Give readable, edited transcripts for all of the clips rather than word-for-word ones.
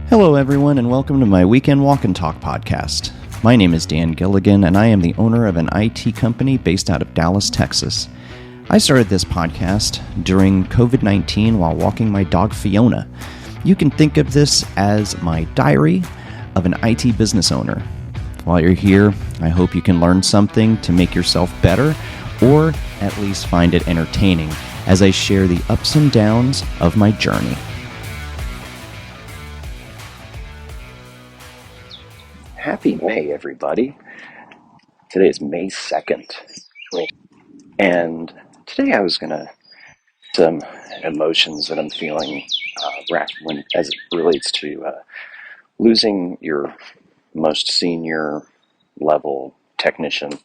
Hello, everyone, and welcome to my Weekend Walk and Talk podcast. My name is Dan Gilligan, and I am the owner of an IT company based out of Dallas, Texas. I started this podcast during COVID-19 while walking my dog Fiona. You can think of this as my diary of an IT business owner. While you're here, I hope you can learn something to make yourself better, or at least find it entertaining as I share the ups and downs of my journey. Happy May, everybody. Today is May 2nd. And today I was going to some emotions that I'm feeling as it relates to losing your most senior level technician.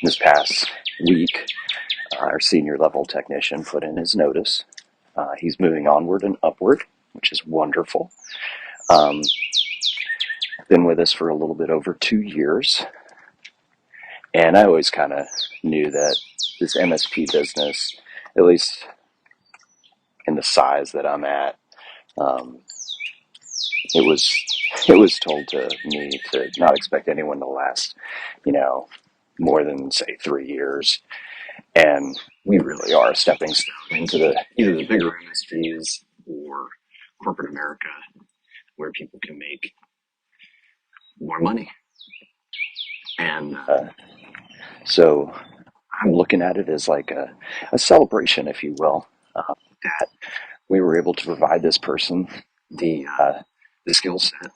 This past week, our senior level technician put in his notice. He's moving onward and upward, which is wonderful. Been with us for a little bit over 2 years. And I always kind of knew that this MSP business, at least in the size that I'm at, it was told to me to not expect anyone to last, more than say 3 years. And we really are a stepping stone into either the bigger MSPs or corporate America, where people can make more money. And so I'm looking at it as like a celebration, if you will, that we were able to provide this person the skill set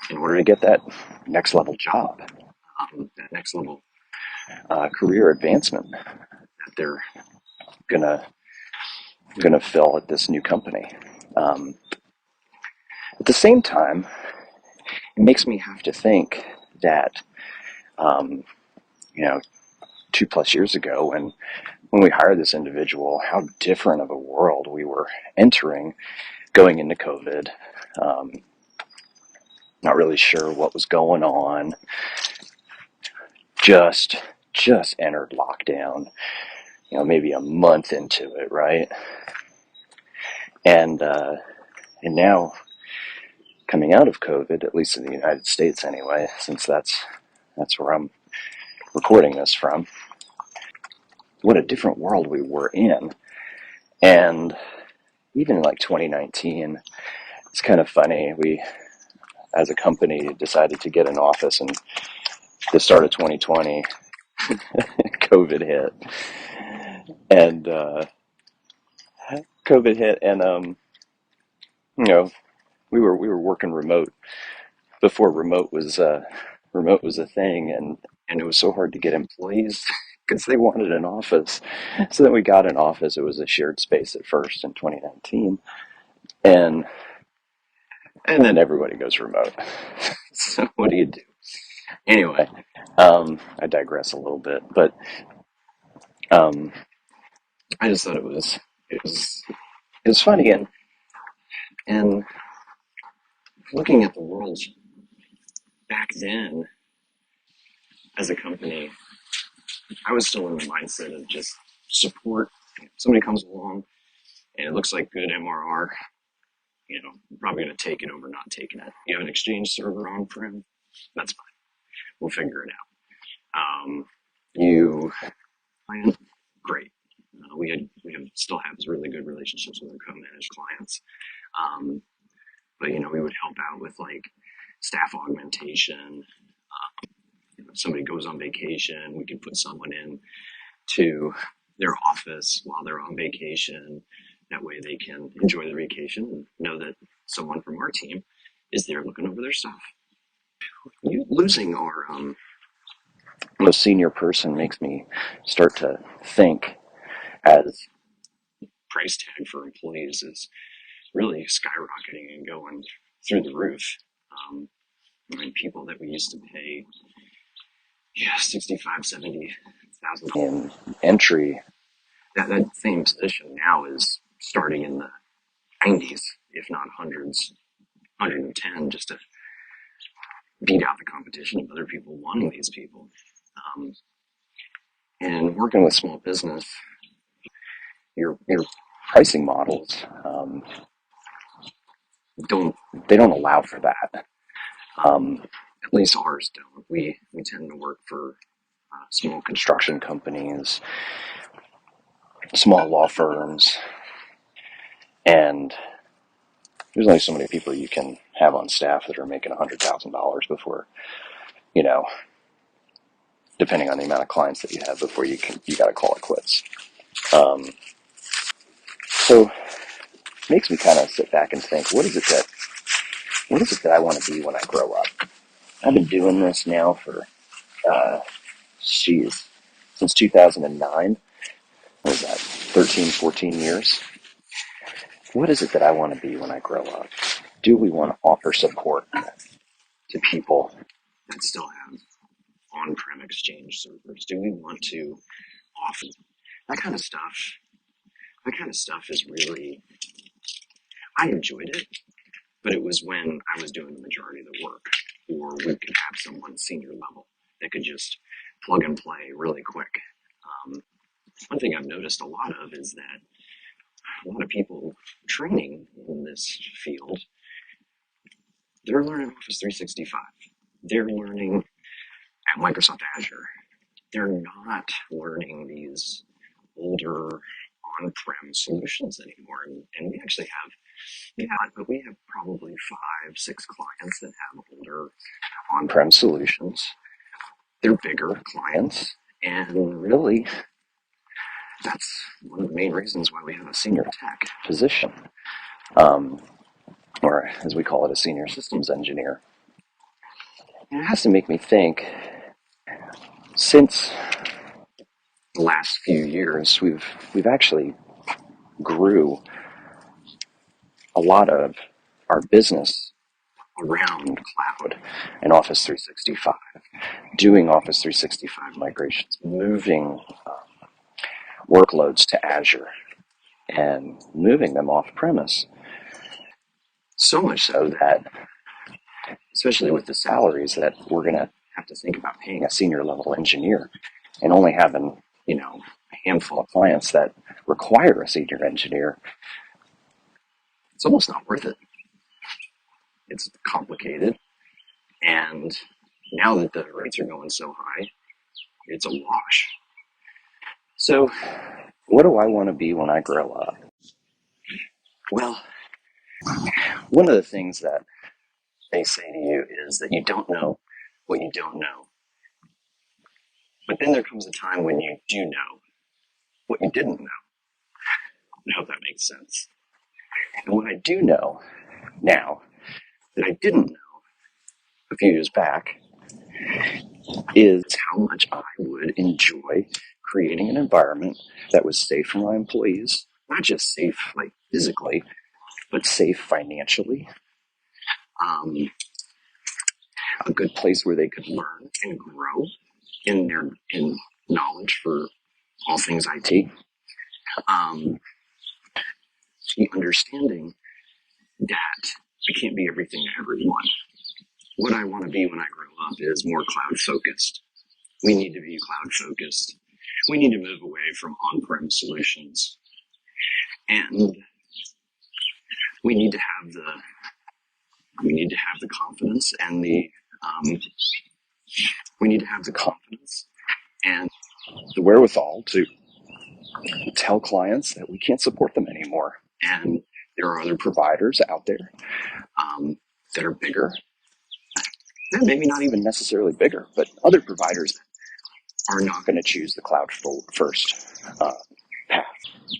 in order to get that next level job, that next level career advancement that they're gonna fill at this new company. At the same time, it makes me have to think that 2+ years ago when we hired this individual, how different of a world we were entering going into COVID. Not really sure what was going on. Just entered lockdown, maybe a month into it, right? And now coming out of COVID, at least in the United States anyway, since that's where I'm recording this from, what a different world we were in. And even in like 2019, it's kind of funny. We, as a company, decided to get an office, and the start of 2020, COVID hit. And we were working remote before remote was a thing, and it was so hard to get employees because they wanted an office. So then we got an office. It was a shared space at first in 2019, and then everybody goes remote. So what do you do? Anyway, I digress a little bit, but I just thought it was funny, and looking at the world back then as a company, I was still in the mindset of just support. Somebody comes along and it looks like good MRR, you're probably going to take it over not taking it. You have an Exchange server on-prem, that's fine. We'll figure it out. You client, great. We still have really good relationships with our co-managed clients. But we would help out with like staff augmentation. If somebody goes on vacation, we can put someone in to their office while they're on vacation. That way they can enjoy their vacation and know that someone from our team is there looking over their stuff. Losing our most senior person makes me start to think, as price tag for employees is really skyrocketing and going through the roof. People that we used to pay 65, 70,000 in entry, that same position now is starting in the 90s, if not hundreds, 110, just to beat out the competition of other people wanting these people. And working with small business, your pricing models don't they don't allow for that. At least ours don't. We tend to work for small construction companies, small law firms, and there's only so many people you can have on staff that are making $100,000 before, you know, depending on the amount of clients that you have before you got to call it quits. So it makes me kind of sit back and think, what is it that I want to be when I grow up? I've been doing this now for, since 2009. What was that? 13, 14 years. What is it that I want to be when I grow up? Do we want to offer support to people that still have on-prem Exchange servers? Do we want to offer that kind of stuff? That kind of stuff is really, I enjoyed it, but it was when I was doing the majority of the work, or we could have someone senior level that could just plug and play really quick. One thing I've noticed a lot of is that a lot of people training in this field, they're learning Office 365. They're learning at Microsoft Azure. They're not learning these older on-prem solutions anymore. And we actually have, but we have probably 5, 6 clients that have older on-prem solutions. They're bigger clients, and really, that's one of the main reasons why we have a senior tech position, or as we call it, a senior systems engineer. And it has to make me think, since the last few years, we've actually grew a lot of our business around cloud and Office 365, doing Office 365 migrations, moving workloads to Azure, and moving them off premise. So much so that, especially with the salaries that we're going to have to think about paying a senior level engineer, and only having, a handful of clients that require a senior engineer, it's almost not worth it. It's complicated, and now that the rates are going so high, it's a wash. So, what do I want to be when I grow up? Well, one of the things that they say to you is that you don't know what you don't know. But then there comes a time when you do know what you didn't know. I hope that makes sense. And what I do know now that I didn't know a few years back is how much I would enjoy creating an environment that was safe for my employees, not just safe like physically, but safe financially. A good place where they could learn and grow in their knowledge for all things IT. The understanding that I can't be everything to everyone. What I want to be when I grow up is more cloud focused. We need to be cloud focused. We need to move away from on-prem solutions, and we need to have the confidence and the wherewithal to tell clients that we can't support them anymore. And there are other providers out there that are bigger, and maybe not even necessarily bigger, but other providers are not going to choose the cloud first path.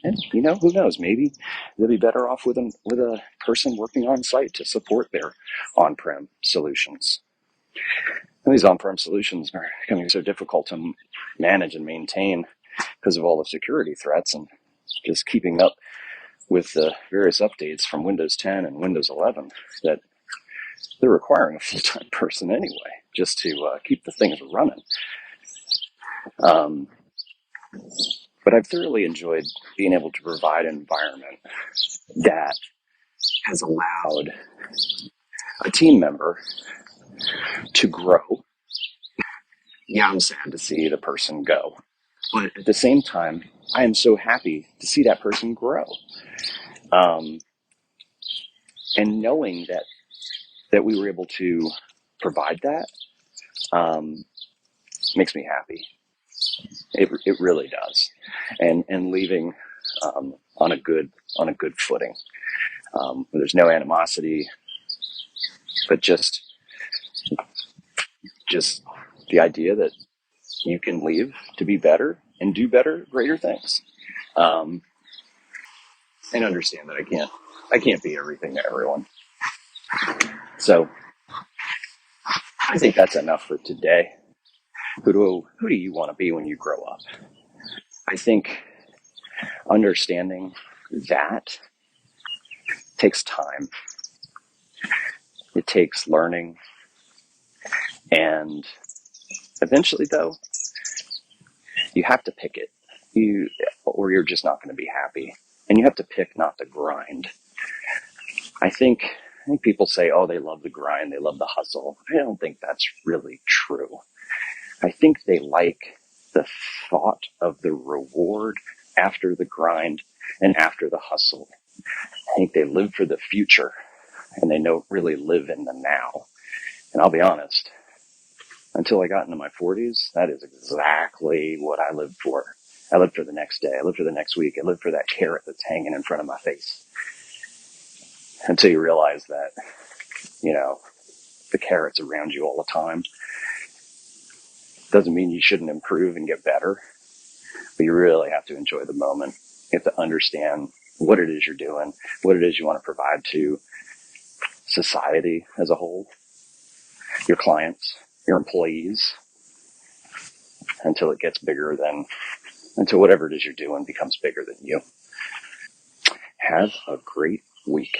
And who knows? Maybe they'll be better off with a person working on site to support their on-prem solutions. And these on-prem solutions are becoming so difficult to manage and maintain because of all the security threats and just keeping up with the various updates from Windows 10 and Windows 11 that they're requiring a full-time person anyway, just to keep the things running. But I've thoroughly enjoyed being able to provide an environment that has allowed a team member to grow. Yeah, I'm sad to see the person go, but at the same time, I am so happy to see that person grow. And knowing that we were able to provide that makes me happy. It really does. And leaving on a good footing. There's no animosity, but just the idea that you can leave to be better and do better, greater things. Um, and understand that I can't be everything to everyone. So I think that's enough for today. Who do you want to be when you grow up? I think understanding that takes time. It takes learning, and eventually, though, you have to pick it. Or you're just not going to be happy, and you have to pick not to grind. I think people say, "Oh, they love the grind, they love the hustle." I don't think that's really true. I think they like the thought of the reward after the grind and after the hustle. I think they live for the future and they don't really live in the now. And I'll be honest, until I got into my 40s, that is exactly what I lived for. I lived for the next day. I lived for the next week. I lived for that carrot that's hanging in front of my face. Until you realize that, you know, the carrot's around you all the time. Doesn't mean you shouldn't improve and get better, but you really have to enjoy the moment. You have to understand what it is you're doing, what it is you want to provide to society as a whole, your clients, your employees, until whatever it is you're doing becomes bigger than you. Have a great week.